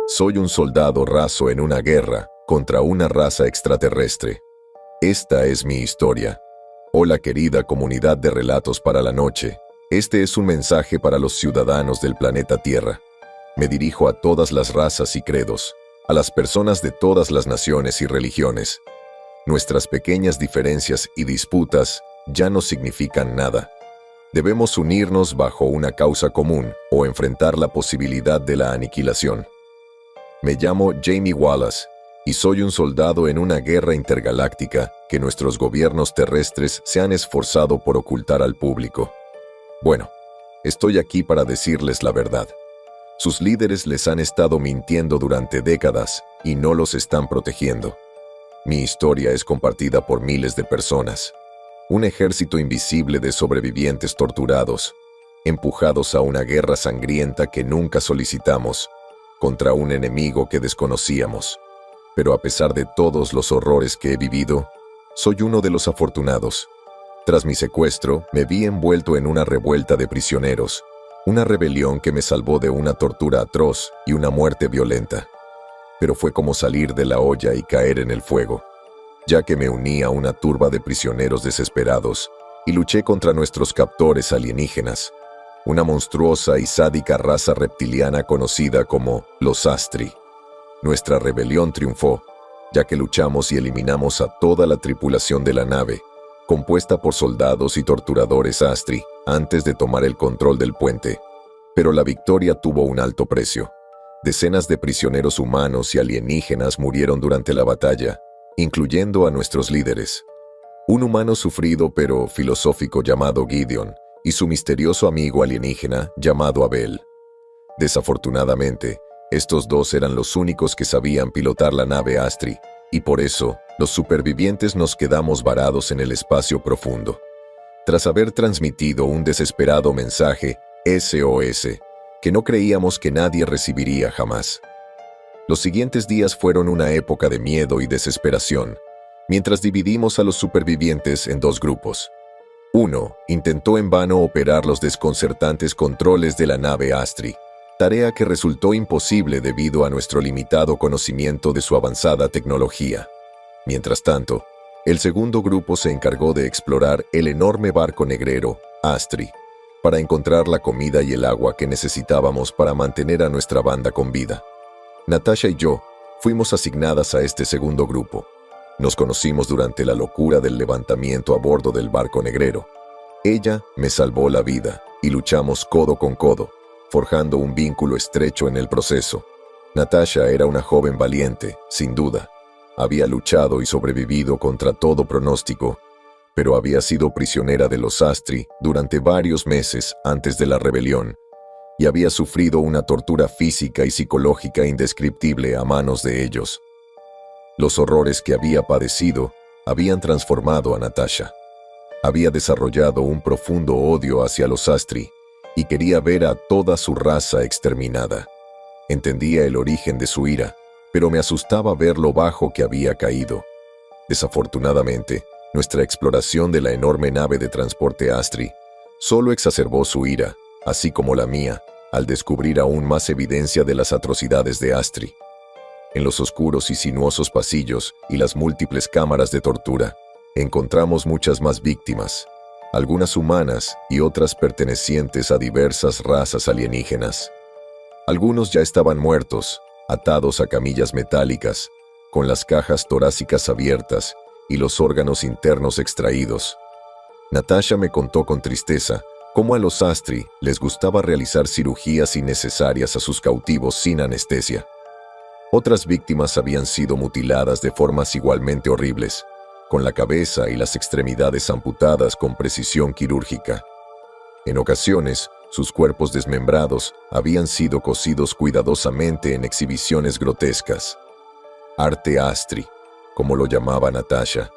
Soy un soldado raso en una guerra contra una raza extraterrestre. Esta es mi historia. Hola querida comunidad de Relatos para la Noche. Este es un mensaje para los ciudadanos del planeta Tierra. Me dirijo a todas las razas y credos, a las personas de todas las naciones y religiones. Nuestras pequeñas diferencias y disputas ya no significan nada. Debemos unirnos bajo una causa común o enfrentar la posibilidad de la aniquilación. Me llamo Jamie Wallace y soy un soldado en una guerra intergaláctica que nuestros gobiernos terrestres se han esforzado por ocultar al público. Bueno, estoy aquí para decirles la verdad. Sus líderes les han estado mintiendo durante décadas y no los están protegiendo. Mi historia es compartida por miles de personas. Un ejército invisible de sobrevivientes torturados, empujados a una guerra sangrienta que nunca solicitamos, contra un enemigo que desconocíamos. Pero a pesar de todos los horrores que he vivido, soy uno de los afortunados. Tras mi secuestro, me vi envuelto en una revuelta de prisioneros, una rebelión que me salvó de una tortura atroz y una muerte violenta. Pero fue como salir de la olla y caer en el fuego, ya que me uní a una turba de prisioneros desesperados y luché contra nuestros captores alienígenas, una monstruosa y sádica raza reptiliana conocida como los Astri. Nuestra rebelión triunfó, ya que luchamos y eliminamos a toda la tripulación de la nave, compuesta por soldados y torturadores Astri, antes de tomar el control del puente. Pero la victoria tuvo un alto precio. Decenas de prisioneros humanos y alienígenas murieron durante la batalla, incluyendo a nuestros líderes. Un humano sufrido pero filosófico llamado Gideon y su misterioso amigo alienígena llamado Abel. Desafortunadamente, estos dos eran los únicos que sabían pilotar la nave Astri, y por eso, los supervivientes nos quedamos varados en el espacio profundo. Tras haber transmitido un desesperado mensaje SOS, que no creíamos que nadie recibiría jamás. Los siguientes días fueron una época de miedo y desesperación, mientras dividimos a los supervivientes en dos grupos. Uno intentó en vano operar los desconcertantes controles de la nave Astri, tarea que resultó imposible debido a nuestro limitado conocimiento de su avanzada tecnología. Mientras tanto, el segundo grupo se encargó de explorar el enorme barco negrero, Astri, para encontrar la comida y el agua que necesitábamos para mantener a nuestra banda con vida. Natasha y yo fuimos asignadas a este segundo grupo. Nos conocimos durante la locura del levantamiento a bordo del barco negrero. Ella me salvó la vida y luchamos codo con codo, forjando un vínculo estrecho en el proceso. Natasha era una joven valiente, sin duda. Había luchado y sobrevivido contra todo pronóstico, pero había sido prisionera de los Astri durante varios meses antes de la rebelión y había sufrido una tortura física y psicológica indescriptible a manos de ellos. Los horrores que había padecido habían transformado a Natasha. Había desarrollado un profundo odio hacia los Astri y quería ver a toda su raza exterminada. Entendía el origen de su ira, pero me asustaba ver lo bajo que había caído. Desafortunadamente, nuestra exploración de la enorme nave de transporte Astri solo exacerbó su ira, así como la mía, al descubrir aún más evidencia de las atrocidades de Astri. En los oscuros y sinuosos pasillos y las múltiples cámaras de tortura, encontramos muchas más víctimas, algunas humanas y otras pertenecientes a diversas razas alienígenas. Algunos ya estaban muertos, atados a camillas metálicas, con las cajas torácicas abiertas y los órganos internos extraídos. Natasha me contó con tristeza cómo a los Astri les gustaba realizar cirugías innecesarias a sus cautivos sin anestesia. Otras víctimas habían sido mutiladas de formas igualmente horribles, con la cabeza y las extremidades amputadas con precisión quirúrgica. En ocasiones, sus cuerpos desmembrados habían sido cosidos cuidadosamente en exhibiciones grotescas. Arte Astri, como lo llamaba Natasha.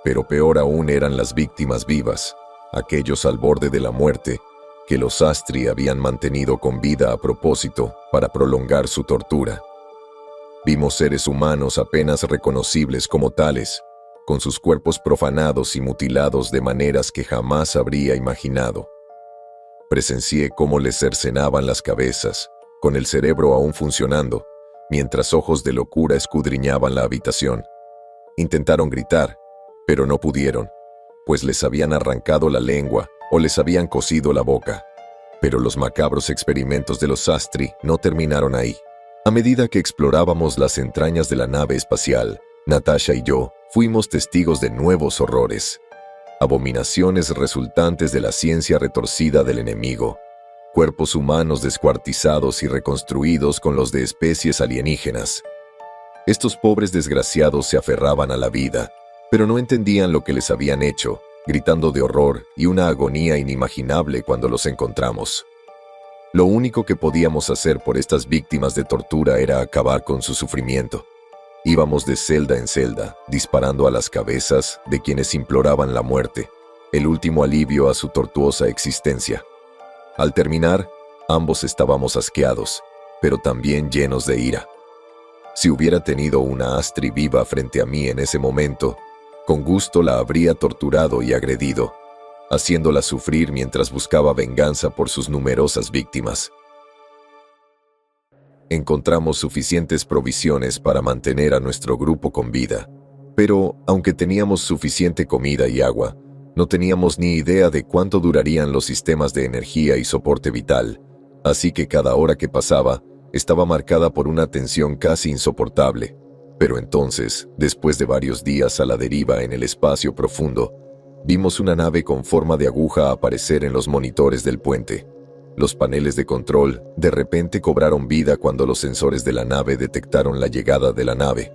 Pero peor aún eran las víctimas vivas, aquellos al borde de la muerte, que los Astri habían mantenido con vida a propósito para prolongar su tortura. Vimos seres humanos apenas reconocibles como tales, con sus cuerpos profanados y mutilados de maneras que jamás habría imaginado. Presencié cómo les cercenaban las cabezas, con el cerebro aún funcionando, mientras ojos de locura escudriñaban la habitación. Intentaron gritar, pero no pudieron, pues les habían arrancado la lengua o les habían cosido la boca. Pero los macabros experimentos de los Astri no terminaron ahí. A medida que explorábamos las entrañas de la nave espacial, Natasha y yo fuimos testigos de nuevos horrores. Abominaciones resultantes de la ciencia retorcida del enemigo. Cuerpos humanos descuartizados y reconstruidos con los de especies alienígenas. Estos pobres desgraciados se aferraban a la vida, pero no entendían lo que les habían hecho, gritando de horror y una agonía inimaginable cuando los encontramos. Lo único que podíamos hacer por estas víctimas de tortura era acabar con su sufrimiento. Íbamos de celda en celda, disparando a las cabezas de quienes imploraban la muerte, el último alivio a su tortuosa existencia. Al terminar, ambos estábamos asqueados, pero también llenos de ira. Si hubiera tenido una Astri viva frente a mí en ese momento, con gusto la habría torturado y agredido, haciéndola sufrir mientras buscaba venganza por sus numerosas víctimas. Encontramos suficientes provisiones para mantener a nuestro grupo con vida, pero aunque teníamos suficiente comida y agua, no teníamos ni idea de cuánto durarían los sistemas de energía y soporte vital, así que cada hora que pasaba estaba marcada por una tensión casi insoportable. Pero entonces, después de varios días a la deriva en el espacio profundo, vimos una nave con forma de aguja aparecer en los monitores del puente. Los paneles de control de repente cobraron vida cuando los sensores de la nave detectaron la llegada de la nave.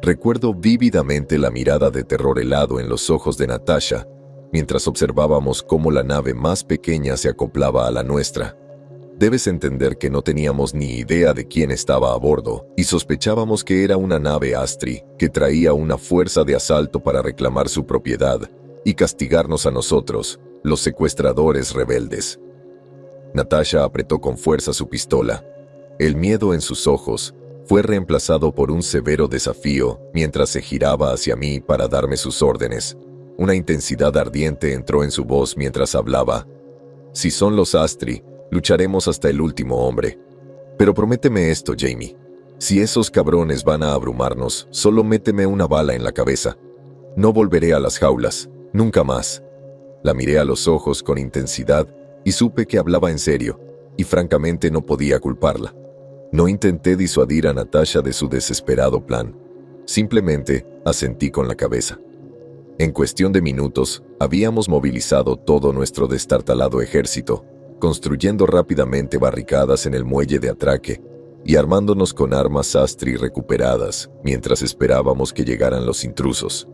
Recuerdo vívidamente la mirada de terror helado en los ojos de Natasha, mientras observábamos cómo la nave más pequeña se acoplaba a la nuestra. Debes entender que no teníamos ni idea de quién estaba a bordo y sospechábamos que era una nave Astri que traía una fuerza de asalto para reclamar su propiedad y castigarnos a nosotros, los secuestradores rebeldes. Natasha apretó con fuerza su pistola. El miedo en sus ojos fue reemplazado por un severo desafío mientras se giraba hacia mí para darme sus órdenes. Una intensidad ardiente entró en su voz mientras hablaba. Si son los Astri, lucharemos hasta el último hombre. Pero prométeme esto, Jamie. Si esos cabrones van a abrumarnos, solo méteme una bala en la cabeza. No volveré a las jaulas, nunca más. La miré a los ojos con intensidad y supe que hablaba en serio, y francamente no podía culparla. No intenté disuadir a Natasha de su desesperado plan. Simplemente asentí con la cabeza. En cuestión de minutos, habíamos movilizado todo nuestro destartalado ejército, construyendo rápidamente barricadas en el muelle de atraque y armándonos con armas Astri recuperadas mientras esperábamos que llegaran los intrusos.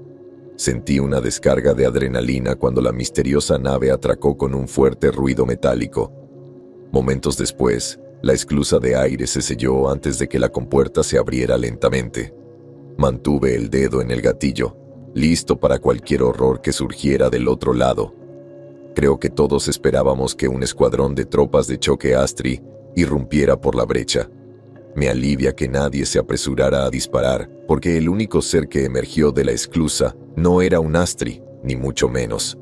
Sentí una descarga de adrenalina cuando la misteriosa nave atracó con un fuerte ruido metálico. Momentos después, la esclusa de aire se selló antes de que la compuerta se abriera lentamente. Mantuve el dedo en el gatillo, listo para cualquier horror que surgiera del otro lado. Creo que todos esperábamos que un escuadrón de tropas de choque Astri irrumpiera por la brecha. Me alivia que nadie se apresurara a disparar, porque el único ser que emergió de la esclusa no era un Astri, ni mucho menos.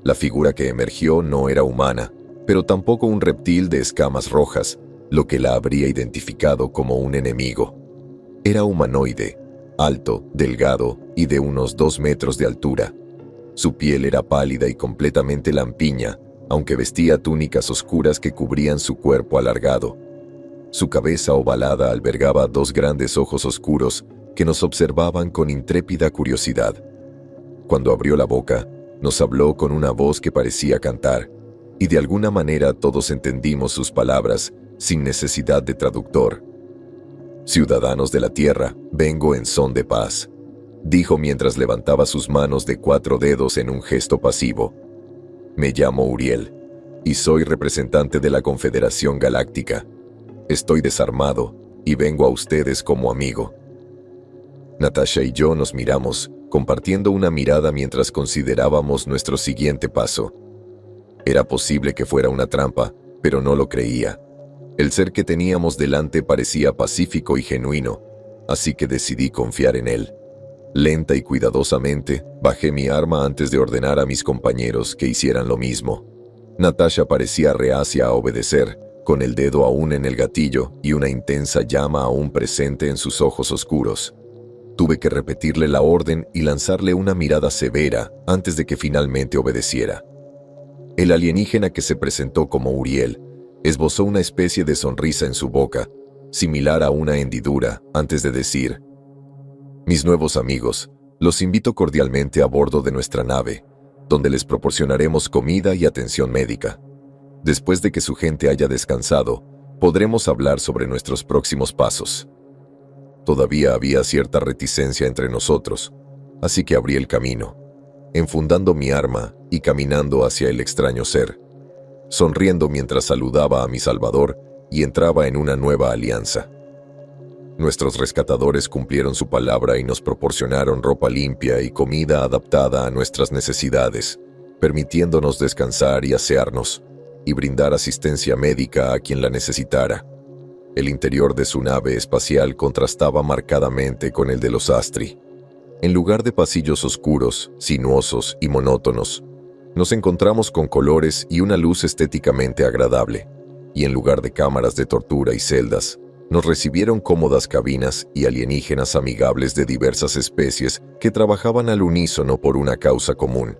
La figura que emergió no era humana, pero tampoco un reptil de escamas rojas, lo que la habría identificado como un enemigo. Era humanoide, alto, delgado y de unos 2 metros de altura. Su piel era pálida y completamente lampiña, aunque vestía túnicas oscuras que cubrían su cuerpo alargado. Su cabeza ovalada albergaba 2 grandes ojos oscuros que nos observaban con intrépida curiosidad. Cuando abrió la boca, nos habló con una voz que parecía cantar, y de alguna manera todos entendimos sus palabras sin necesidad de traductor. «Ciudadanos de la Tierra, vengo en son de paz», dijo mientras levantaba sus manos de 4 dedos en un gesto pasivo. «Me llamo Uriel, y soy representante de la Confederación Galáctica. Estoy desarmado, y vengo a ustedes como amigo». Natasha y yo nos miramos, compartiendo una mirada mientras considerábamos nuestro siguiente paso. Era posible que fuera una trampa, pero no lo creía. El ser que teníamos delante parecía pacífico y genuino, así que decidí confiar en él. Lenta y cuidadosamente, bajé mi arma antes de ordenar a mis compañeros que hicieran lo mismo. Natasha parecía reacia a obedecer, con el dedo aún en el gatillo y una intensa llama aún presente en sus ojos oscuros. Tuve que repetirle la orden y lanzarle una mirada severa antes de que finalmente obedeciera. El alienígena que se presentó como Uriel esbozó una especie de sonrisa en su boca, similar a una hendidura, antes de decir: «Mis nuevos amigos, los invito cordialmente a bordo de nuestra nave, donde les proporcionaremos comida y atención médica. Después de que su gente haya descansado, podremos hablar sobre nuestros próximos pasos». Todavía había cierta reticencia entre nosotros, así que abrí el camino, enfundando mi arma y caminando hacia el extraño ser, sonriendo mientras saludaba a mi salvador y entraba en una nueva alianza. Nuestros rescatadores cumplieron su palabra y nos proporcionaron ropa limpia y comida adaptada a nuestras necesidades, permitiéndonos descansar y asearnos, y brindar asistencia médica a quien la necesitara. El interior de su nave espacial contrastaba marcadamente con el de los Astri. En lugar de pasillos oscuros, sinuosos y monótonos, nos encontramos con colores y una luz estéticamente agradable, y en lugar de cámaras de tortura y celdas, nos recibieron cómodas cabinas y alienígenas amigables de diversas especies que trabajaban al unísono por una causa común.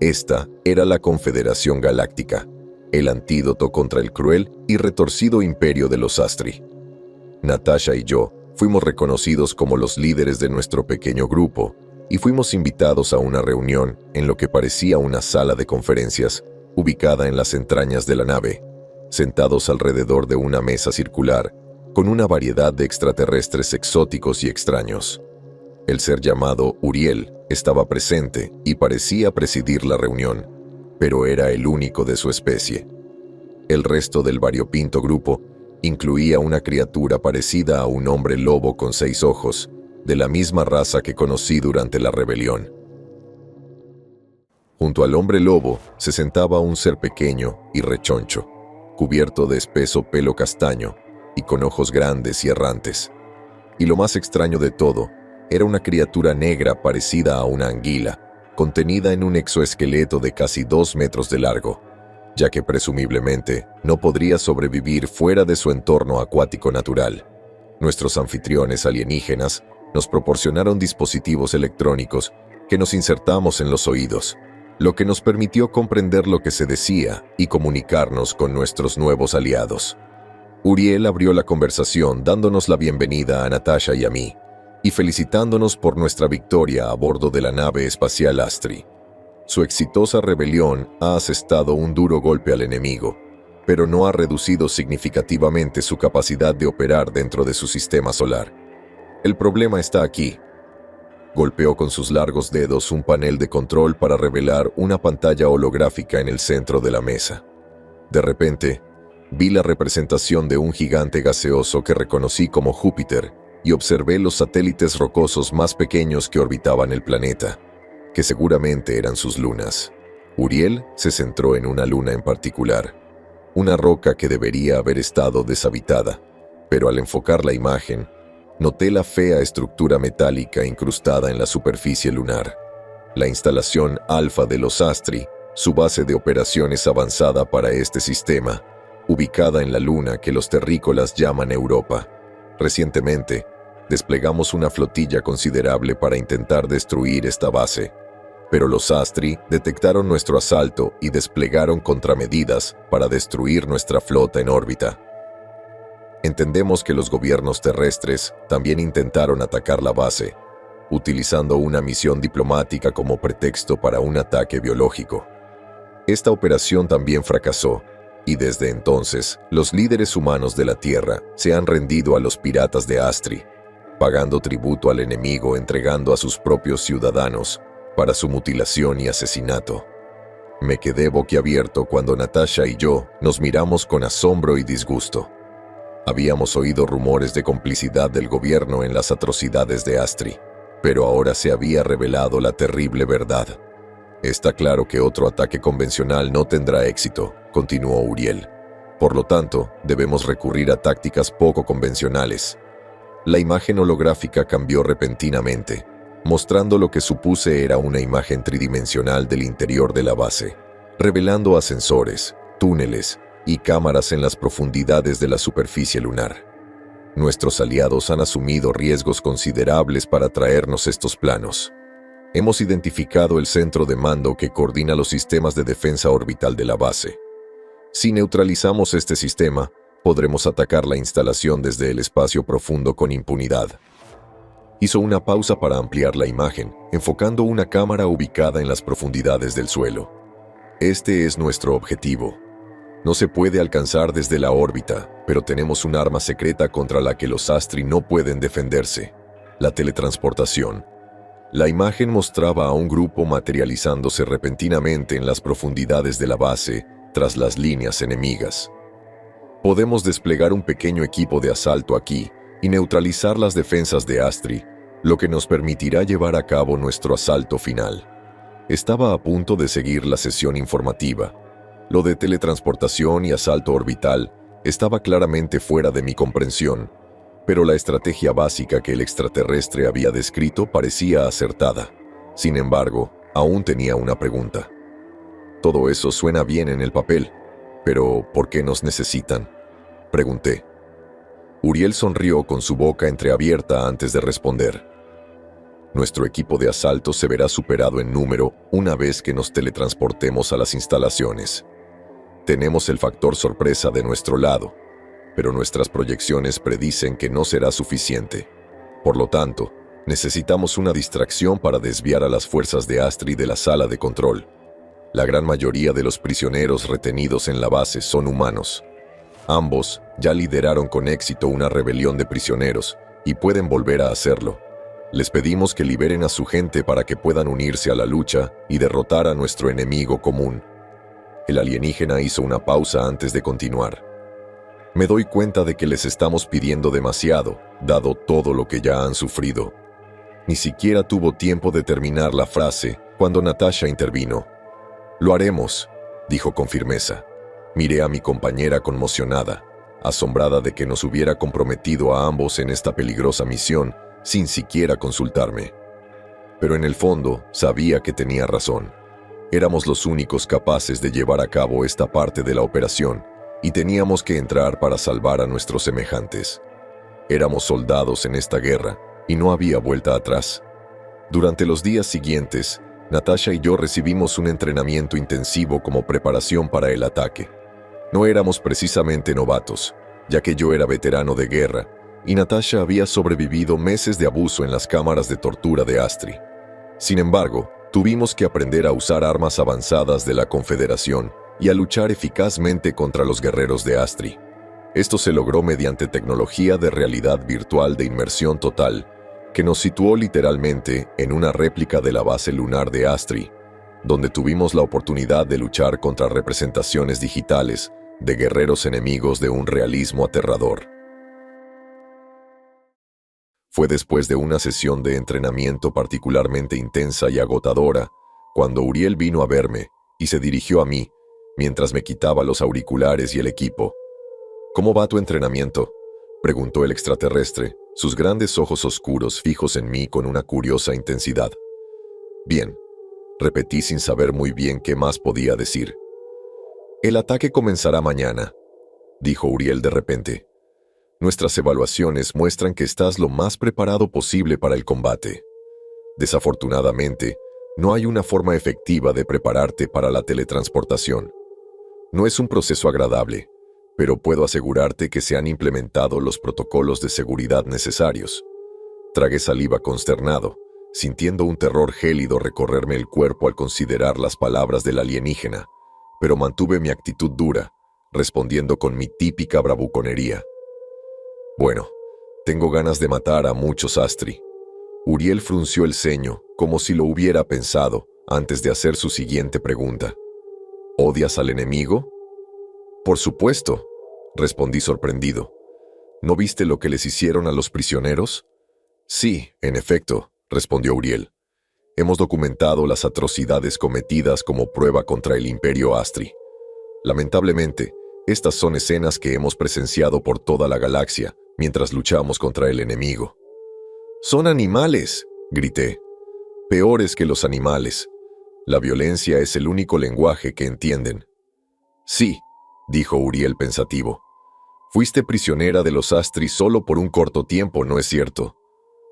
Esta era la Confederación Galáctica, el antídoto contra el cruel y retorcido imperio de los Astri. Natasha y yo fuimos reconocidos como los líderes de nuestro pequeño grupo y fuimos invitados a una reunión en lo que parecía una sala de conferencias ubicada en las entrañas de la nave, sentados alrededor de una mesa circular con una variedad de extraterrestres exóticos y extraños. El ser llamado Uriel estaba presente y parecía presidir la reunión, pero era el único de su especie. El resto del variopinto grupo incluía una criatura parecida a un hombre lobo con 6 ojos, de la misma raza que conocí durante la rebelión. Junto al hombre lobo se sentaba un ser pequeño y rechoncho, cubierto de espeso pelo castaño y con ojos grandes y errantes. Y lo más extraño de todo, era una criatura negra parecida a una anguila, contenida en un exoesqueleto de casi 2 metros de largo, ya que presumiblemente no podría sobrevivir fuera de su entorno acuático natural. Nuestros anfitriones alienígenas nos proporcionaron dispositivos electrónicos que nos insertamos en los oídos, lo que nos permitió comprender lo que se decía y comunicarnos con nuestros nuevos aliados. Uriel abrió la conversación dándonos la bienvenida a Natasha y a mí, y felicitándonos por nuestra victoria a bordo de la nave espacial Astri. Su exitosa rebelión ha asestado un duro golpe al enemigo, pero no ha reducido significativamente su capacidad de operar dentro de su sistema solar. El problema está aquí. Golpeó con sus largos dedos un panel de control para revelar una pantalla holográfica en el centro de la mesa. De repente, vi la representación de un gigante gaseoso que reconocí como Júpiter y observé los satélites rocosos más pequeños que orbitaban el planeta, que seguramente eran sus lunas. Uriel se centró en una luna en particular, una roca que debería haber estado deshabitada, pero al enfocar la imagen, noté la fea estructura metálica incrustada en la superficie lunar. La instalación Alfa de los Astri, su base de operaciones avanzada para este sistema, ubicada en la luna que los terrícolas llaman Europa. Recientemente, desplegamos una flotilla considerable para intentar destruir esta base, pero los Astri detectaron nuestro asalto y desplegaron contramedidas para destruir nuestra flota en órbita. Entendemos que los gobiernos terrestres también intentaron atacar la base, utilizando una misión diplomática como pretexto para un ataque biológico. Esta operación también fracasó, y desde entonces los líderes humanos de la Tierra se han rendido a los piratas de Astri, pagando tributo al enemigo entregando a sus propios ciudadanos para su mutilación y asesinato. Me quedé boquiabierto cuando Natasha y yo nos miramos con asombro y disgusto. Habíamos oído rumores de complicidad del gobierno en las atrocidades de Astri, pero ahora se había revelado la terrible verdad. Está claro que otro ataque convencional no tendrá éxito, continuó Uriel. Por lo tanto, debemos recurrir a tácticas poco convencionales. La imagen holográfica cambió repentinamente, mostrando lo que supuse era una imagen tridimensional del interior de la base, revelando ascensores, túneles y cámaras en las profundidades de la superficie lunar. Nuestros aliados han asumido riesgos considerables para traernos estos planos. Hemos identificado el centro de mando que coordina los sistemas de defensa orbital de la base. Si neutralizamos este sistema, podremos atacar la instalación desde el espacio profundo con impunidad. Hizo una pausa para ampliar la imagen, enfocando una cámara ubicada en las profundidades del suelo. Este es nuestro objetivo. No se puede alcanzar desde la órbita, pero tenemos un arma secreta contra la que los Astri no pueden defenderse: la teletransportación. La imagen mostraba a un grupo materializándose repentinamente en las profundidades de la base, tras las líneas enemigas. Podemos desplegar un pequeño equipo de asalto aquí y neutralizar las defensas de Astri, lo que nos permitirá llevar a cabo nuestro asalto final. Estaba a punto de seguir la sesión informativa. Lo de teletransportación y asalto orbital estaba claramente fuera de mi comprensión, pero la estrategia básica que el extraterrestre había descrito parecía acertada. Sin embargo, aún tenía una pregunta. Todo eso suena bien en el papel, pero ¿por qué nos necesitan?, pregunté. Uriel sonrió con su boca entreabierta antes de responder. Nuestro equipo de asalto se verá superado en número una vez que nos teletransportemos a las instalaciones. Tenemos el factor sorpresa de nuestro lado, pero nuestras proyecciones predicen que no será suficiente. Por lo tanto, necesitamos una distracción para desviar a las fuerzas de Astri de la sala de control. La gran mayoría de los prisioneros retenidos en la base son humanos. Ambos ya lideraron con éxito una rebelión de prisioneros y pueden volver a hacerlo. Les pedimos que liberen a su gente para que puedan unirse a la lucha y derrotar a nuestro enemigo común. El alienígena hizo una pausa antes de continuar. Me doy cuenta de que les estamos pidiendo demasiado, dado todo lo que ya han sufrido. Ni siquiera tuvo tiempo de terminar la frase cuando Natasha intervino. Lo haremos, dijo con firmeza. Miré a mi compañera conmocionada, asombrada de que nos hubiera comprometido a ambos en esta peligrosa misión sin siquiera consultarme. Pero en el fondo sabía que tenía razón. Éramos los únicos capaces de llevar a cabo esta parte de la operación y teníamos que entrar para salvar a nuestros semejantes. Éramos soldados en esta guerra y no había vuelta atrás. Durante los días siguientes, Natasha y yo recibimos un entrenamiento intensivo como preparación para el ataque. No éramos precisamente novatos, ya que yo era veterano de guerra y Natasha había sobrevivido meses de abuso en las cámaras de tortura de Astri. Sin embargo, tuvimos que aprender a usar armas avanzadas de la Confederación y a luchar eficazmente contra los guerreros de Astri. Esto se logró mediante tecnología de realidad virtual de inmersión total, que nos situó literalmente en una réplica de la base lunar de Astri, donde tuvimos la oportunidad de luchar contra representaciones digitales de guerreros enemigos de un realismo aterrador. Fue después de una sesión de entrenamiento particularmente intensa y agotadora, cuando Uriel vino a verme y se dirigió a mí, mientras me quitaba los auriculares y el equipo. «¿Cómo va tu entrenamiento?», preguntó el extraterrestre, sus grandes ojos oscuros fijos en mí con una curiosa intensidad. «Bien», repetí sin saber muy bien qué más podía decir. «El ataque comenzará mañana», dijo Uriel de repente. «Nuestras evaluaciones muestran que estás lo más preparado posible para el combate. Desafortunadamente, no hay una forma efectiva de prepararte para la teletransportación. No es un proceso agradable, pero puedo asegurarte que se han implementado los protocolos de seguridad necesarios». Tragué saliva consternado, sintiendo un terror gélido recorrerme el cuerpo al considerar las palabras del alienígena, pero mantuve mi actitud dura, respondiendo con mi típica bravuconería. «Bueno, tengo ganas de matar a muchos Astri». Uriel frunció el ceño, como si lo hubiera pensado, antes de hacer su siguiente pregunta. «¿Odias al enemigo?». «Por supuesto», respondí sorprendido. «¿No viste lo que les hicieron a los prisioneros?». «Sí, en efecto», respondió Uriel. «Hemos documentado las atrocidades cometidas como prueba contra el Imperio Astri. Lamentablemente, estas son escenas que hemos presenciado por toda la galaxia mientras luchamos contra el enemigo». «Son animales», grité. «Peores que los animales. La violencia es el único lenguaje que entienden». «Sí», dijo Uriel pensativo. Fuiste prisionera de los Astri solo por un corto tiempo, ¿no es cierto?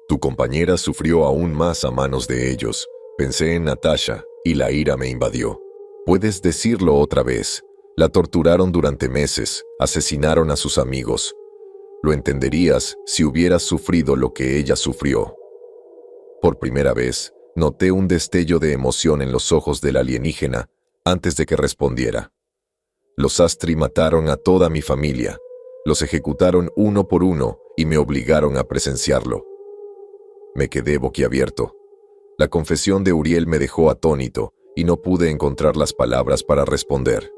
Tu compañera sufrió aún más a manos de ellos. Pensé en Natasha y la ira me invadió. Puedes decirlo otra vez. La torturaron durante meses, asesinaron a sus amigos. Lo entenderías si hubieras sufrido lo que ella sufrió. Por primera vez, noté un destello de emoción en los ojos del alienígena antes de que respondiera. Los Astri mataron a toda mi familia. Los ejecutaron uno por uno y me obligaron a presenciarlo. Me quedé boquiabierto. La confesión de Uriel me dejó atónito y no pude encontrar las palabras para responder.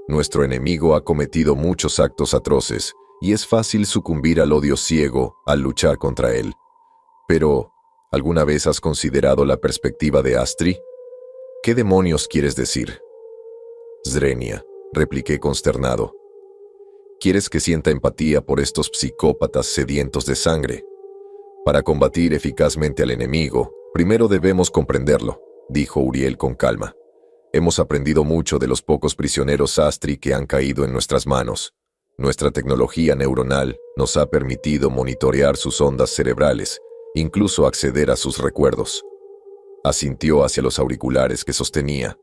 Nuestro enemigo ha cometido muchos actos atroces y es fácil sucumbir al odio ciego al luchar contra él. Pero, ¿alguna vez has considerado la perspectiva de Astri? ¿Qué demonios quieres decir? Zrenia, repliqué consternado. ¿Quieres que sienta empatía por estos psicópatas sedientos de sangre? Para combatir eficazmente al enemigo, primero debemos comprenderlo, dijo Uriel con calma. Hemos aprendido mucho de los pocos prisioneros Astri que han caído en nuestras manos. Nuestra tecnología neuronal nos ha permitido monitorear sus ondas cerebrales, incluso acceder a sus recuerdos. Asintió hacia los auriculares que sostenía.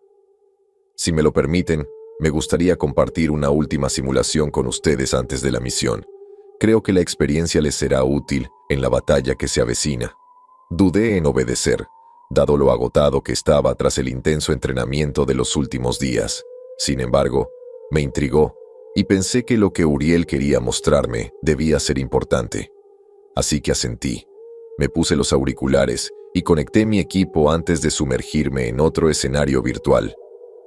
Si me lo permiten, me gustaría compartir una última simulación con ustedes antes de la misión. Creo que la experiencia les será útil en la batalla que se avecina. Dudé en obedecer, dado lo agotado que estaba tras el intenso entrenamiento de los últimos días. Sin embargo, me intrigó y pensé que lo que Uriel quería mostrarme debía ser importante. Así que asentí. Me puse los auriculares y conecté mi equipo antes de sumergirme en otro escenario virtual.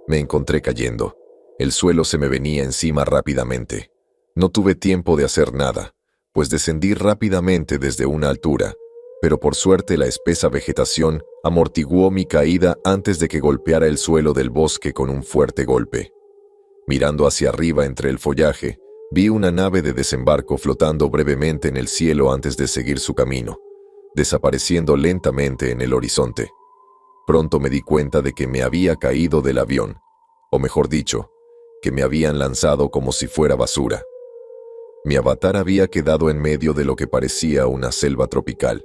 Me encontré cayendo. El suelo se me venía encima rápidamente. No tuve tiempo de hacer nada, pues descendí rápidamente desde una altura, pero por suerte la espesa vegetación amortiguó mi caída antes de que golpeara el suelo del bosque con un fuerte golpe. Mirando hacia arriba entre el follaje, vi una nave de desembarco flotando brevemente en el cielo antes de seguir su camino, desapareciendo lentamente en el horizonte. Pronto me di cuenta de que me había caído del avión, o mejor dicho, que me habían lanzado como si fuera basura. Mi avatar había quedado en medio de lo que parecía una selva tropical,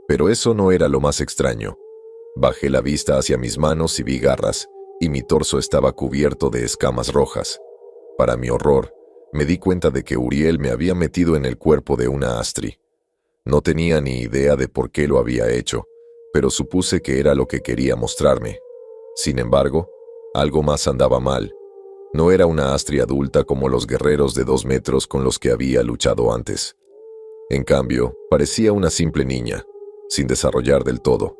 pero eso no era lo más extraño. Bajé la vista hacia mis manos y vi garras, y mi torso estaba cubierto de escamas rojas. Para mi horror, me di cuenta de que Uriel me había metido en el cuerpo de una Astri. No tenía ni idea de por qué lo había hecho, pero supuse que era lo que quería mostrarme. Sin embargo, algo más andaba mal. No era una Astri adulta como los guerreros de 2 metros con los que había luchado antes. En cambio, parecía una simple niña, sin desarrollar del todo.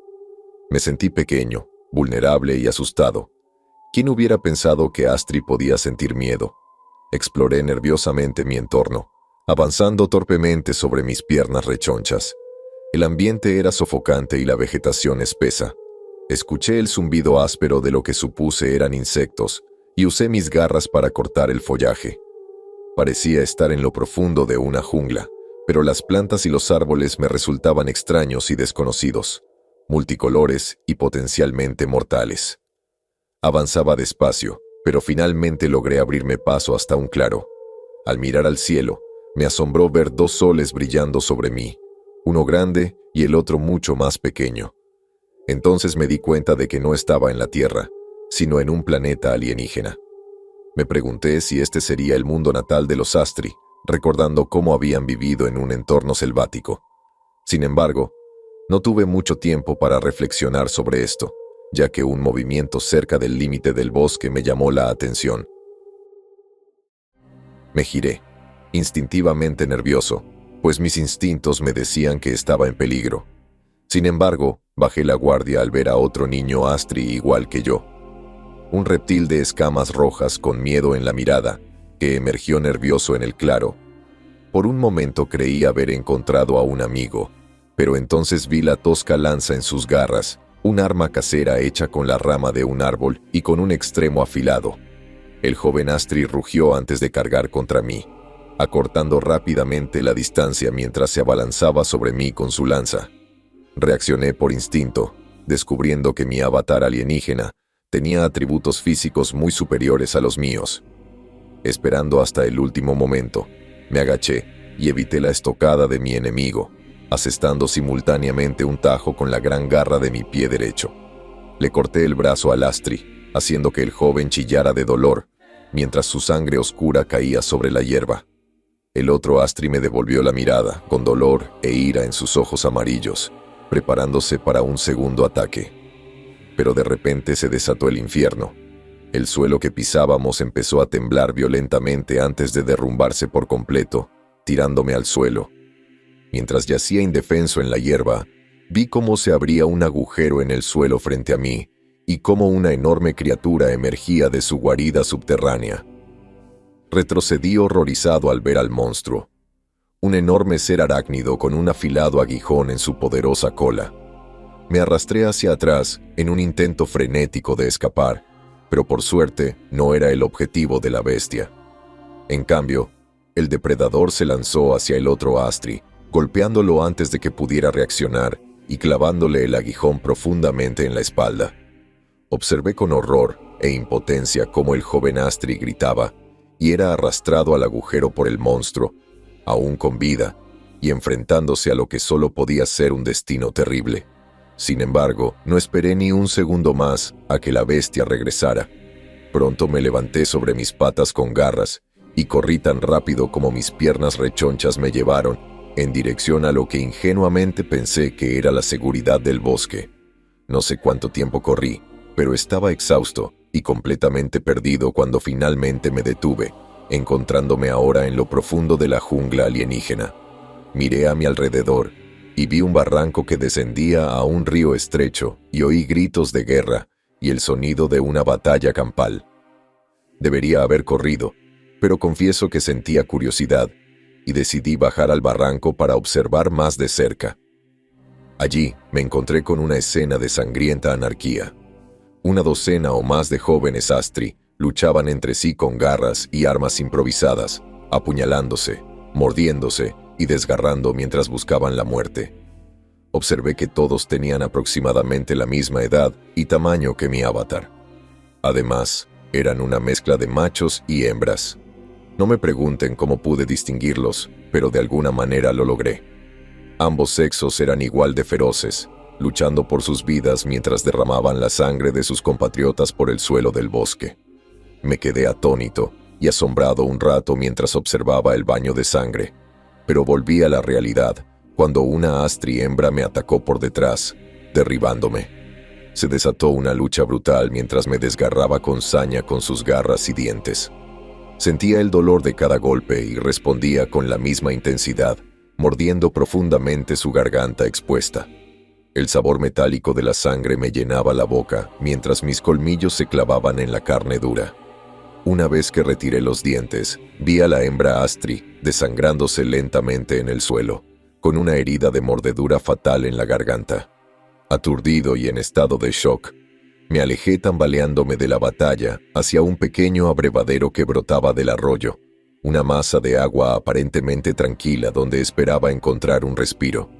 Me sentí pequeño, vulnerable y asustado. ¿Quién hubiera pensado que Astri podía sentir miedo? Exploré nerviosamente mi entorno, avanzando torpemente sobre mis piernas rechonchas. El ambiente era sofocante y la vegetación espesa. Escuché el zumbido áspero de lo que supuse eran insectos y usé mis garras para cortar el follaje. Parecía estar en lo profundo de una jungla, pero las plantas y los árboles me resultaban extraños y desconocidos, multicolores y potencialmente mortales. Avanzaba despacio, pero finalmente logré abrirme paso hasta un claro. Al mirar al cielo, me asombró ver 2 soles brillando sobre mí, uno grande y el otro mucho más pequeño. Entonces me di cuenta de que no estaba en la Tierra, sino en un planeta alienígena. Me pregunté si este sería el mundo natal de los Astri, recordando cómo habían vivido en un entorno selvático. Sin embargo, no tuve mucho tiempo para reflexionar sobre esto, ya que un movimiento cerca del límite del bosque me llamó la atención. Me giré, instintivamente nervioso, pues mis instintos me decían que estaba en peligro. Sin embargo, bajé la guardia al ver a otro niño Astri igual que yo. Un reptil de escamas rojas con miedo en la mirada, que emergió nervioso en el claro. Por un momento creí haber encontrado a un amigo, pero entonces vi la tosca lanza en sus garras, un arma casera hecha con la rama de un árbol y con un extremo afilado. El joven Astri rugió antes de cargar contra mí, acortando rápidamente la distancia mientras se abalanzaba sobre mí con su lanza. Reaccioné por instinto, descubriendo que mi avatar alienígena tenía atributos físicos muy superiores a los míos. Esperando hasta el último momento, me agaché y evité la estocada de mi enemigo, asestando simultáneamente un tajo con la gran garra de mi pie derecho. Le corté el brazo al Astri, haciendo que el joven chillara de dolor, mientras su sangre oscura caía sobre la hierba. El otro Astri me devolvió la mirada, con dolor e ira en sus ojos amarillos, preparándose para un segundo ataque. Pero de repente se desató el infierno. El suelo que pisábamos empezó a temblar violentamente antes de derrumbarse por completo, tirándome al suelo. Mientras yacía indefenso en la hierba, vi cómo se abría un agujero en el suelo frente a mí y cómo una enorme criatura emergía de su guarida subterránea. Retrocedí horrorizado al ver al monstruo. Un enorme ser arácnido con un afilado aguijón en su poderosa cola. Me arrastré hacia atrás en un intento frenético de escapar, pero por suerte no era el objetivo de la bestia. En cambio, el depredador se lanzó hacia el otro Astri, golpeándolo antes de que pudiera reaccionar y clavándole el aguijón profundamente en la espalda. Observé con horror e impotencia cómo el joven Astri gritaba y era arrastrado al agujero por el monstruo, aún con vida, y enfrentándose a lo que solo podía ser un destino terrible. Sin embargo, no esperé ni un segundo más a que la bestia regresara. Pronto me levanté sobre mis patas con garras y corrí tan rápido como mis piernas rechonchas me llevaron en dirección a lo que ingenuamente pensé que era la seguridad del bosque. No sé cuánto tiempo corrí, pero estaba exhausto y completamente perdido cuando finalmente me detuve, encontrándome ahora en lo profundo de la jungla alienígena. Miré a mi alrededor y vi un barranco que descendía a un río estrecho y oí gritos de guerra y el sonido de una batalla campal. Debería haber corrido, pero confieso que sentía curiosidad y decidí bajar al barranco para observar más de cerca. Allí me encontré con una escena de sangrienta anarquía. Una docena o más de jóvenes Astri luchaban entre sí con garras y armas improvisadas, apuñalándose, mordiéndose y desgarrando mientras buscaban la muerte. Observé que todos tenían aproximadamente la misma edad y tamaño que mi avatar. Además, eran una mezcla de machos y hembras. No me pregunten cómo pude distinguirlos, pero de alguna manera lo logré. Ambos sexos eran igual de feroces, luchando por sus vidas mientras derramaban la sangre de sus compatriotas por el suelo del bosque. Me quedé atónito y asombrado un rato mientras observaba el baño de sangre, pero volví a la realidad cuando una Astri hembra me atacó por detrás, derribándome. Se desató una lucha brutal mientras me desgarraba con saña con sus garras y dientes. Sentía el dolor de cada golpe y respondía con la misma intensidad, mordiendo profundamente su garganta expuesta. El sabor metálico de la sangre me llenaba la boca mientras mis colmillos se clavaban en la carne dura. Una vez que retiré los dientes, vi a la hembra Astri desangrándose lentamente en el suelo, con una herida de mordedura fatal en la garganta. Aturdido y en estado de shock, me alejé tambaleándome de la batalla hacia un pequeño abrevadero que brotaba del arroyo, una masa de agua aparentemente tranquila donde esperaba encontrar un respiro.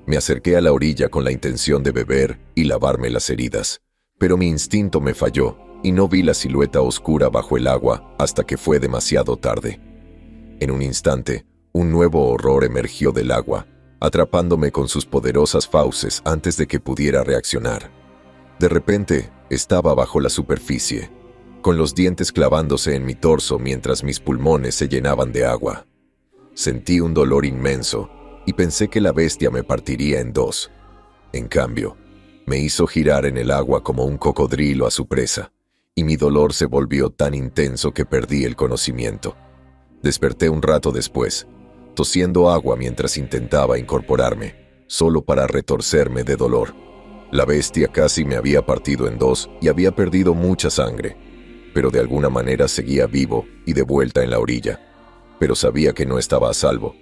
Me acerqué a la orilla con la intención de beber y lavarme las heridas, pero mi instinto me falló y no vi la silueta oscura bajo el agua hasta que fue demasiado tarde. En un instante, un nuevo horror emergió del agua, atrapándome con sus poderosas fauces antes de que pudiera reaccionar. De repente, estaba bajo la superficie, con los dientes clavándose en mi torso mientras mis pulmones se llenaban de agua. Sentí un dolor inmenso y pensé que la bestia me partiría en dos. En cambio, me hizo girar en el agua como un cocodrilo a su presa, y mi dolor se volvió tan intenso que perdí el conocimiento. Desperté un rato después, tosiendo agua mientras intentaba incorporarme, solo para retorcerme de dolor. La bestia casi me había partido en dos y había perdido mucha sangre, pero de alguna manera seguía vivo y de vuelta en la orilla, pero sabía que no estaba a salvo.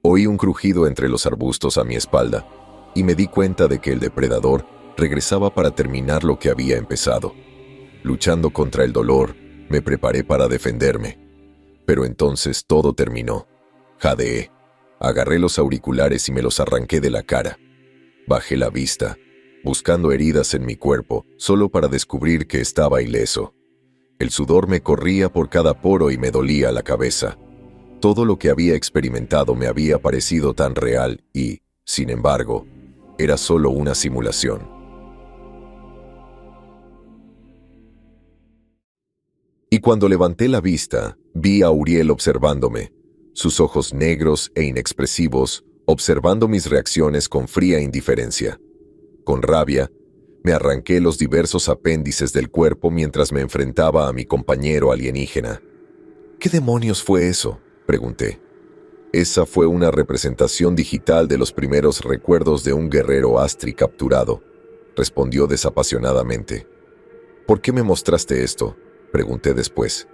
Oí un crujido entre los arbustos a mi espalda y me di cuenta de que el depredador regresaba para terminar lo que había empezado. Luchando contra el dolor, me preparé para defenderme, pero entonces todo terminó. Jadeé, agarré los auriculares y me los arranqué de la cara. Bajé la vista, buscando heridas en mi cuerpo, solo para descubrir que estaba ileso. El sudor me corría por cada poro y me dolía la cabeza. Todo lo que había experimentado me había parecido tan real y, sin embargo, era solo una simulación. Y cuando levanté la vista, vi a Uriel observándome, sus ojos negros e inexpresivos, observando mis reacciones con fría indiferencia. Con rabia, me arranqué los diversos apéndices del cuerpo mientras me enfrentaba a mi compañero alienígena. ¿Qué demonios fue eso?, pregunté. Esa fue una representación digital de los primeros recuerdos de un guerrero Astri capturado, respondió desapasionadamente. ¿Por qué me mostraste esto?, pregunté después.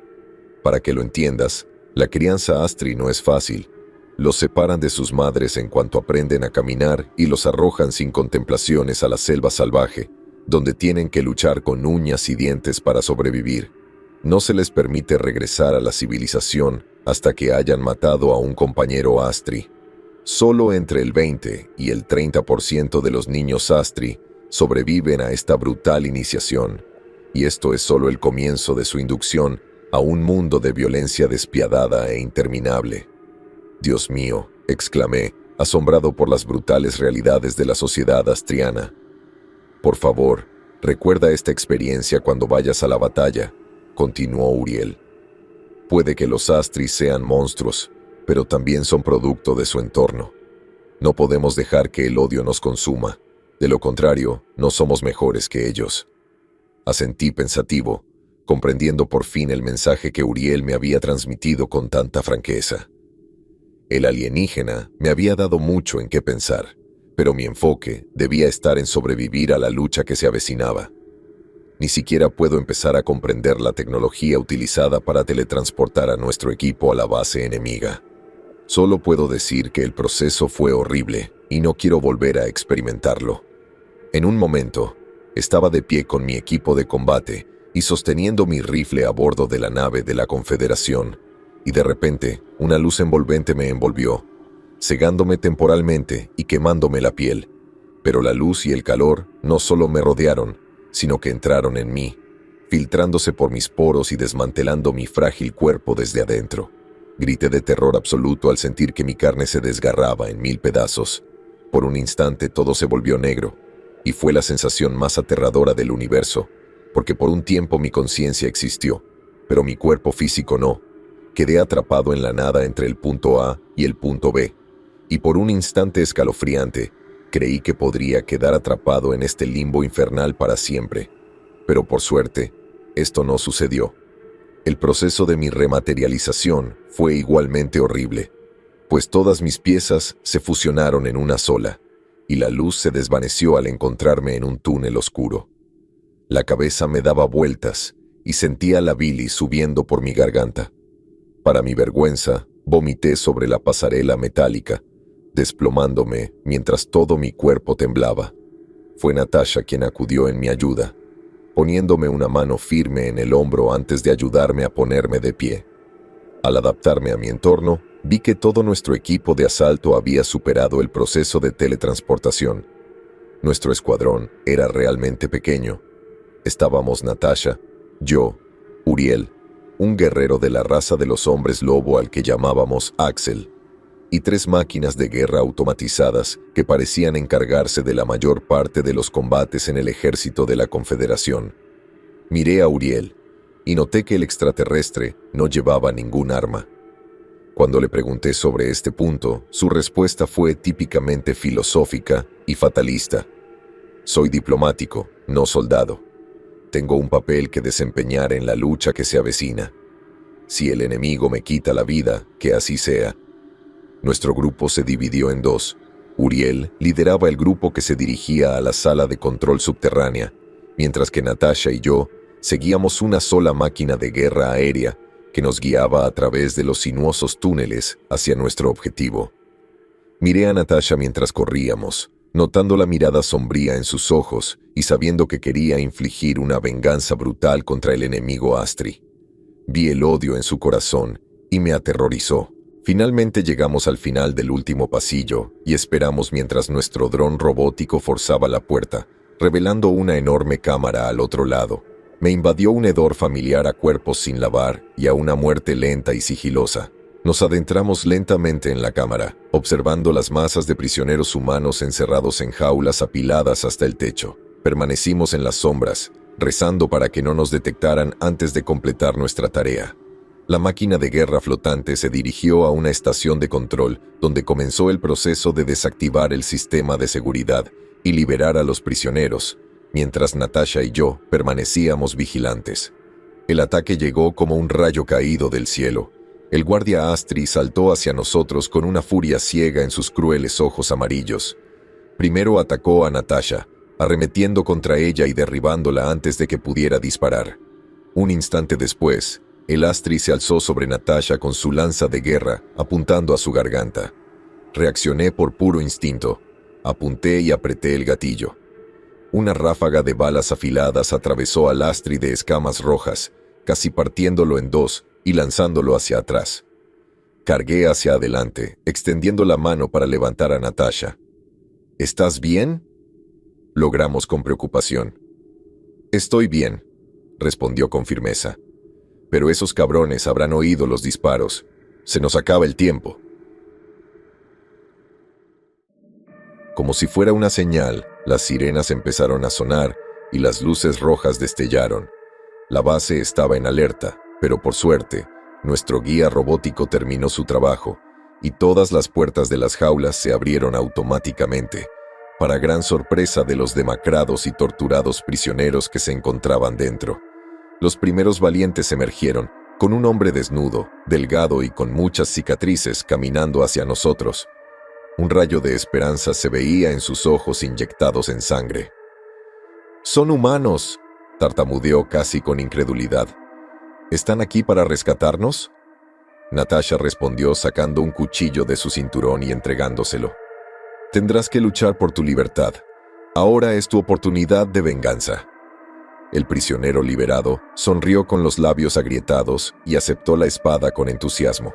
Para que lo entiendas, la crianza Astri no es fácil. Los separan de sus madres en cuanto aprenden a caminar y los arrojan sin contemplaciones a la selva salvaje, donde tienen que luchar con uñas y dientes para sobrevivir. No se les permite regresar a la civilización hasta que hayan matado a un compañero Astri. Solo entre el 20 y el 30% de los niños Astri sobreviven a esta brutal iniciación, y esto es solo el comienzo de su inducción a un mundo de violencia despiadada e interminable. Dios mío, exclamé, asombrado por las brutales realidades de la sociedad astriana. Por favor, recuerda esta experiencia cuando vayas a la batalla, continuó Uriel. Puede que los Astris sean monstruos, pero también son producto de su entorno. No podemos dejar que el odio nos consuma. De lo contrario, no somos mejores que ellos. Asentí pensativo, comprendiendo por fin el mensaje que Uriel me había transmitido con tanta franqueza. El alienígena me había dado mucho en qué pensar, pero mi enfoque debía estar en sobrevivir a la lucha que se avecinaba. Ni siquiera puedo empezar a comprender la tecnología utilizada para teletransportar a nuestro equipo a la base enemiga. Solo puedo decir que el proceso fue horrible y no quiero volver a experimentarlo. En un momento, estaba de pie con mi equipo de combate y sosteniendo mi rifle a bordo de la nave de la Confederación, y de repente una luz envolvente me envolvió, cegándome temporalmente y quemándome la piel. Pero la luz y el calor no solo me rodearon, sino que entraron en mí, filtrándose por mis poros y desmantelando mi frágil cuerpo desde adentro. Grité de terror absoluto al sentir que mi carne se desgarraba en 1000 pedazos. Por un instante todo se volvió negro, y fue la sensación más aterradora del universo, porque por un tiempo mi conciencia existió, pero mi cuerpo físico no. Quedé atrapado en la nada entre el punto A y el punto B, y por un instante escalofriante, creí que podría quedar atrapado en este limbo infernal para siempre. Pero por suerte, esto no sucedió. El proceso de mi rematerialización fue igualmente horrible, pues todas mis piezas se fusionaron en una sola, y la luz se desvaneció al encontrarme en un túnel oscuro. La cabeza me daba vueltas y sentía la bilis subiendo por mi garganta. Para mi vergüenza, vomité sobre la pasarela metálica, desplomándome mientras todo mi cuerpo temblaba. Fue Natasha quien acudió en mi ayuda, poniéndome una mano firme en el hombro antes de ayudarme a ponerme de pie. Al adaptarme a mi entorno, vi que todo nuestro equipo de asalto había superado el proceso de teletransportación. Nuestro escuadrón era realmente pequeño. Estábamos Natasha, yo, Uriel, un guerrero de la raza de los hombres lobo al que llamábamos Axel, y 3 máquinas de guerra automatizadas que parecían encargarse de la mayor parte de los combates en el ejército de la Confederación. Miré a Uriel y noté que el extraterrestre no llevaba ningún arma. Cuando le pregunté sobre este punto, su respuesta fue típicamente filosófica y fatalista. Soy diplomático, no soldado. Tengo un papel que desempeñar en la lucha que se avecina. Si el enemigo me quita la vida, que así sea. Nuestro grupo se dividió en 2. Uriel lideraba el grupo que se dirigía a la sala de control subterránea, mientras que Natasha y yo seguíamos una sola máquina de guerra aérea que nos guiaba a través de los sinuosos túneles hacia nuestro objetivo. Miré a Natasha mientras corríamos, notando la mirada sombría en sus ojos y sabiendo que quería infligir una venganza brutal contra el enemigo Astri. Vi el odio en su corazón y me aterrorizó. Finalmente llegamos al final del último pasillo y esperamos mientras nuestro dron robótico forzaba la puerta, revelando una enorme cámara al otro lado. Me invadió un hedor familiar a cuerpos sin lavar y a una muerte lenta y sigilosa. Nos adentramos lentamente en la cámara, observando las masas de prisioneros humanos encerrados en jaulas apiladas hasta el techo. Permanecimos en las sombras, rezando para que no nos detectaran antes de completar nuestra tarea. La máquina de guerra flotante se dirigió a una estación de control donde comenzó el proceso de desactivar el sistema de seguridad y liberar a los prisioneros, mientras Natasha y yo permanecíamos vigilantes. El ataque llegó como un rayo caído del cielo. El guardia Astri saltó hacia nosotros con una furia ciega en sus crueles ojos amarillos. Primero atacó a Natasha, arremetiendo contra ella y derribándola antes de que pudiera disparar. Un instante después, el Astri se alzó sobre Natasha con su lanza de guerra, apuntando a su garganta. Reaccioné por puro instinto. Apunté y apreté el gatillo. Una ráfaga de balas afiladas atravesó al Astri de escamas rojas, casi partiéndolo en dos y lanzándolo hacia atrás. Cargué hacia adelante, extendiendo la mano para levantar a Natasha. ¿Estás bien?, logramos con preocupación. Estoy bien, respondió con firmeza. Pero esos cabrones habrán oído los disparos. Se nos acaba el tiempo. Como si fuera una señal, las sirenas empezaron a sonar y las luces rojas destellaron. La base estaba en alerta, pero por suerte, nuestro guía robótico terminó su trabajo y todas las puertas de las jaulas se abrieron automáticamente, para gran sorpresa de los demacrados y torturados prisioneros que se encontraban dentro. Los primeros valientes emergieron, con un hombre desnudo, delgado y con muchas cicatrices caminando hacia nosotros. Un rayo de esperanza se veía en sus ojos inyectados en sangre. «¡Son humanos!», tartamudeó casi con incredulidad. «¿Están aquí para rescatarnos?». Natasha respondió sacando un cuchillo de su cinturón y entregándoselo. «Tendrás que luchar por tu libertad. Ahora es tu oportunidad de venganza». El prisionero liberado sonrió con los labios agrietados y aceptó la espada con entusiasmo.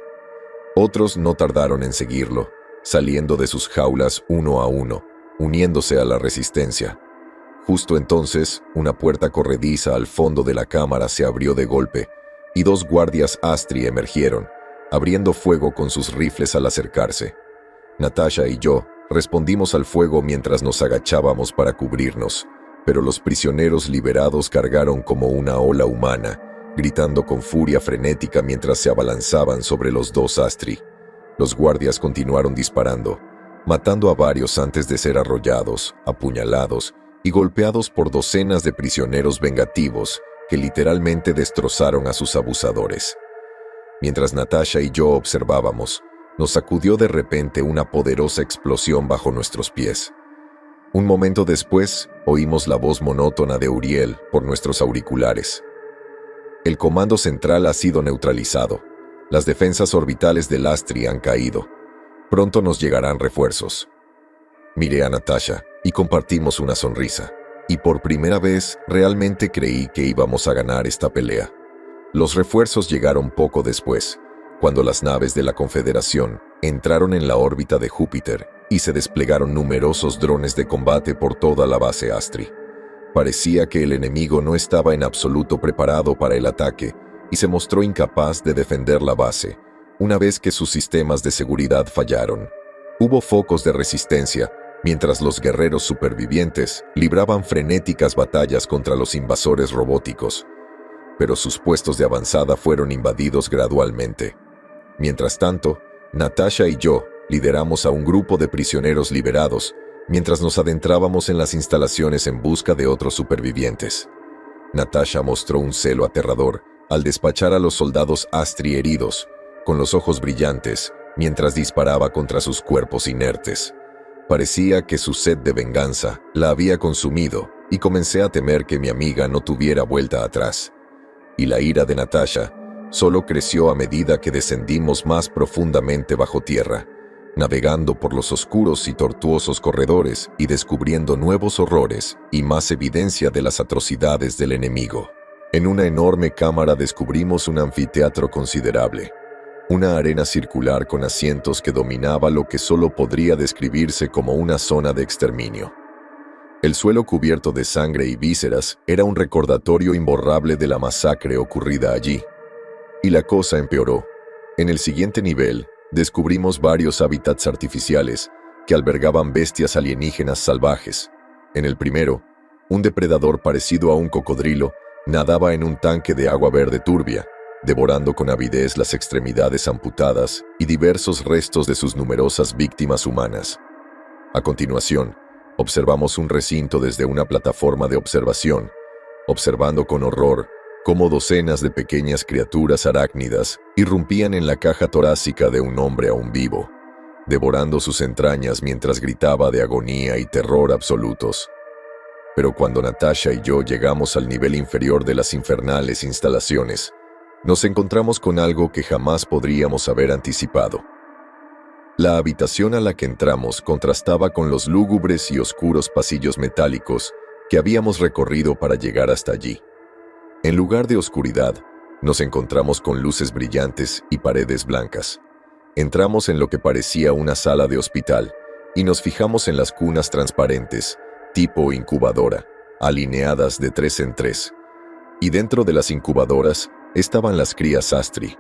Otros no tardaron en seguirlo, saliendo de sus jaulas uno a uno, uniéndose a la resistencia. Justo entonces, una puerta corrediza al fondo de la cámara se abrió de golpe y dos guardias Astri emergieron, abriendo fuego con sus rifles al acercarse. Natasha y yo respondimos al fuego mientras nos agachábamos para cubrirnos, pero los prisioneros liberados cargaron como una ola humana, gritando con furia frenética mientras se abalanzaban sobre los dos Astri. Los guardias continuaron disparando, matando a varios antes de ser arrollados, apuñalados y golpeados por docenas de prisioneros vengativos que literalmente destrozaron a sus abusadores. Mientras Natasha y yo observábamos, nos sacudió de repente una poderosa explosión bajo nuestros pies. Un momento después, oímos la voz monótona de Uriel por nuestros auriculares. El comando central ha sido neutralizado. Las defensas orbitales del Astri han caído. Pronto nos llegarán refuerzos. Miré a Natasha y compartimos una sonrisa. Y por primera vez realmente creí que íbamos a ganar esta pelea. Los refuerzos llegaron poco después, cuando las naves de la Confederación entraron en la órbita de Júpiter y se desplegaron numerosos drones de combate por toda la base Astri. Parecía que el enemigo no estaba en absoluto preparado para el ataque y se mostró incapaz de defender la base, una vez que sus sistemas de seguridad fallaron. Hubo focos de resistencia, mientras los guerreros supervivientes libraban frenéticas batallas contra los invasores robóticos, pero sus puestos de avanzada fueron invadidos gradualmente. Mientras tanto, Natasha y yo lideramos a un grupo de prisioneros liberados mientras nos adentrábamos en las instalaciones en busca de otros supervivientes. Natasha mostró un celo aterrador al despachar a los soldados Astri heridos, con los ojos brillantes, mientras disparaba contra sus cuerpos inertes. Parecía que su sed de venganza la había consumido y comencé a temer que mi amiga no tuviera vuelta atrás. Y la ira de Natasha solo creció a medida que descendimos más profundamente bajo tierra, navegando por los oscuros y tortuosos corredores y descubriendo nuevos horrores y más evidencia de las atrocidades del enemigo. En una enorme cámara descubrimos un anfiteatro considerable, una arena circular con asientos que dominaba lo que solo podría describirse como una zona de exterminio. El suelo cubierto de sangre y vísceras era un recordatorio imborrable de la masacre ocurrida allí. Y la cosa empeoró. En el siguiente nivel, descubrimos varios hábitats artificiales que albergaban bestias alienígenas salvajes. En el primero, un depredador parecido a un cocodrilo nadaba en un tanque de agua verde turbia, devorando con avidez las extremidades amputadas y diversos restos de sus numerosas víctimas humanas. A continuación, observamos un recinto desde una plataforma de observación, observando con horror cómo docenas de pequeñas criaturas arácnidas irrumpían en la caja torácica de un hombre aún vivo, devorando sus entrañas mientras gritaba de agonía y terror absolutos. Pero cuando Natasha y yo llegamos al nivel inferior de las infernales instalaciones, nos encontramos con algo que jamás podríamos haber anticipado. La habitación a la que entramos contrastaba con los lúgubres y oscuros pasillos metálicos que habíamos recorrido para llegar hasta allí. En lugar de oscuridad, nos encontramos con luces brillantes y paredes blancas. Entramos en lo que parecía una sala de hospital y nos fijamos en las cunas transparentes, tipo incubadora, alineadas de 3 en 3. Y dentro de las incubadoras estaban las crías Astri,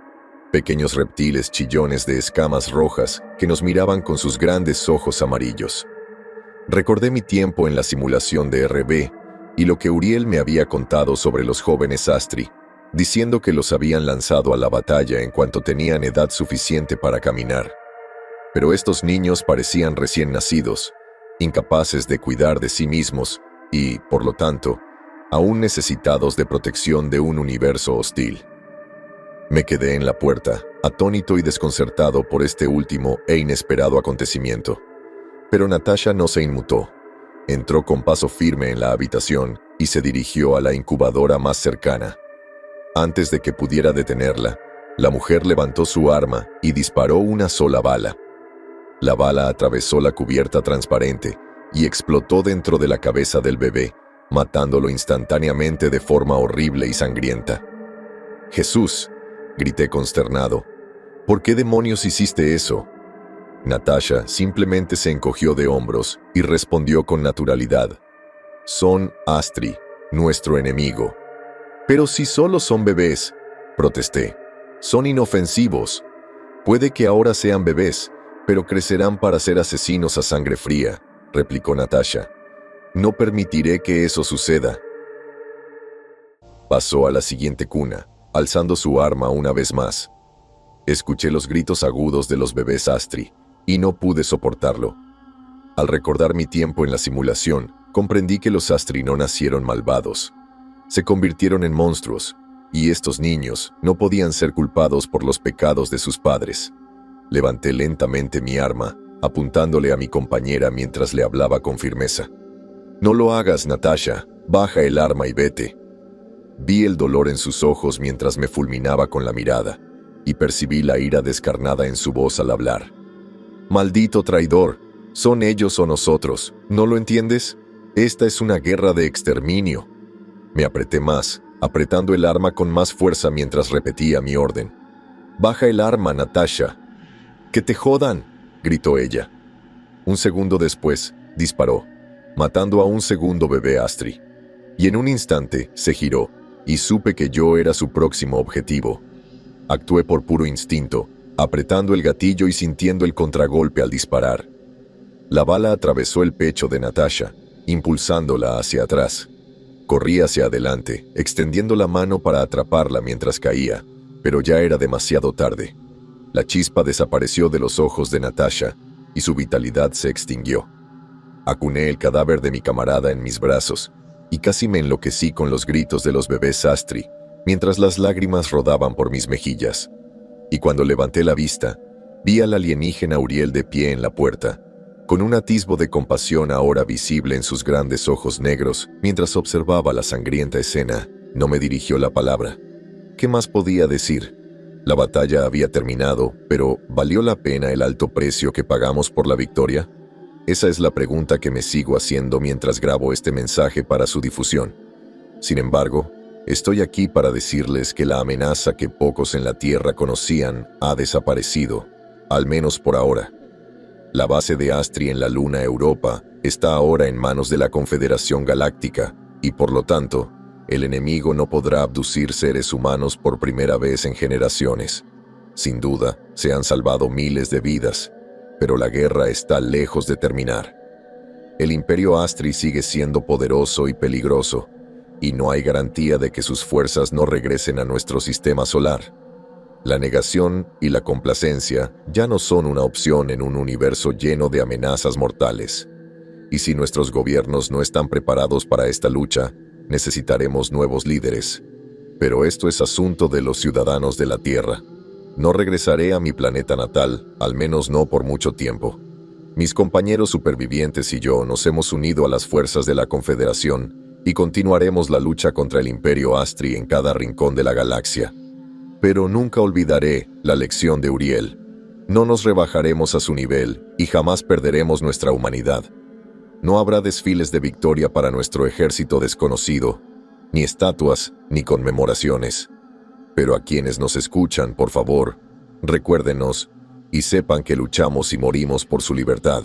pequeños reptiles chillones de escamas rojas que nos miraban con sus grandes ojos amarillos. Recordé mi tiempo en la simulación de RB y lo que Uriel me había contado sobre los jóvenes Astri, diciendo que los habían lanzado a la batalla en cuanto tenían edad suficiente para caminar. Pero estos niños parecían recién nacidos, incapaces de cuidar de sí mismos y, por lo tanto, aún necesitados de protección de un universo hostil. Me quedé en la puerta, atónito y desconcertado por este último e inesperado acontecimiento. Pero Natasha no se inmutó. Entró con paso firme en la habitación y se dirigió a la incubadora más cercana. Antes de que pudiera detenerla, la mujer levantó su arma y disparó una sola bala. La bala atravesó la cubierta transparente y explotó dentro de la cabeza del bebé, matándolo instantáneamente de forma horrible y sangrienta. «¡Jesús!», grité consternado. «¿Por qué demonios hiciste eso?». Natasha simplemente se encogió de hombros y respondió con naturalidad. «Son Astri, nuestro enemigo». «Pero si solo son bebés», protesté. «Son inofensivos. Puede que ahora sean bebés, pero crecerán para ser asesinos a sangre fría», replicó Natasha. «No permitiré que eso suceda». Pasó a la siguiente cuna, alzando su arma una vez más. Escuché los gritos agudos de los bebés Astri, y no pude soportarlo. Al recordar mi tiempo en la simulación, comprendí que los Astri no nacieron malvados. Se convirtieron en monstruos, y estos niños no podían ser culpados por los pecados de sus padres. Levanté lentamente mi arma, apuntándole a mi compañera mientras le hablaba con firmeza. «No lo hagas, Natasha. Baja el arma y vete». Vi el dolor en sus ojos mientras me fulminaba con la mirada, y percibí la ira descarnada en su voz al hablar. «Maldito traidor, son ellos o nosotros, ¿no lo entiendes? Esta es una guerra de exterminio». Me apreté más, apretando el arma con más fuerza mientras repetía mi orden. «Baja el arma, Natasha». «¡Que te jodan!», gritó ella. Un segundo después, disparó, matando a un segundo bebé Astri. Y en un instante se giró, y supe que yo era su próximo objetivo. Actué por puro instinto, apretando el gatillo y sintiendo el contragolpe al disparar. La bala atravesó el pecho de Natasha, impulsándola hacia atrás. Corrí hacia adelante, extendiendo la mano para atraparla mientras caía, pero ya era demasiado tarde. La chispa desapareció de los ojos de Natasha y su vitalidad se extinguió. Acuné el cadáver de mi camarada en mis brazos y casi me enloquecí con los gritos de los bebés Astri, mientras las lágrimas rodaban por mis mejillas. Y cuando levanté la vista, vi al alienígena Uriel de pie en la puerta, con un atisbo de compasión ahora visible en sus grandes ojos negros. Mientras observaba la sangrienta escena, no me dirigió la palabra. ¿Qué más podía decir? La batalla había terminado, pero ¿valió la pena el alto precio que pagamos por la victoria? Esa es la pregunta que me sigo haciendo mientras grabo este mensaje para su difusión. Sin embargo, estoy aquí para decirles que la amenaza que pocos en la Tierra conocían ha desaparecido, al menos por ahora. La base de Astri en la Luna Europa está ahora en manos de la Confederación Galáctica y, por lo tanto, el enemigo no podrá abducir seres humanos por primera vez en generaciones. Sin duda, se han salvado miles de vidas, pero la guerra está lejos de terminar. El Imperio Astri sigue siendo poderoso y peligroso, y no hay garantía de que sus fuerzas no regresen a nuestro sistema solar. La negación y la complacencia ya no son una opción en un universo lleno de amenazas mortales. Y si nuestros gobiernos no están preparados para esta lucha, necesitaremos nuevos líderes. Pero esto es asunto de los ciudadanos de la Tierra. No regresaré a mi planeta natal, al menos no por mucho tiempo. Mis compañeros supervivientes y yo nos hemos unido a las fuerzas de la Confederación y continuaremos la lucha contra el Imperio Astri en cada rincón de la galaxia. Pero nunca olvidaré la lección de Uriel. No nos rebajaremos a su nivel y jamás perderemos nuestra humanidad. No habrá desfiles de victoria para nuestro ejército desconocido, ni estatuas, ni conmemoraciones. Pero a quienes nos escuchan, por favor, recuérdenos y sepan que luchamos y morimos por su libertad.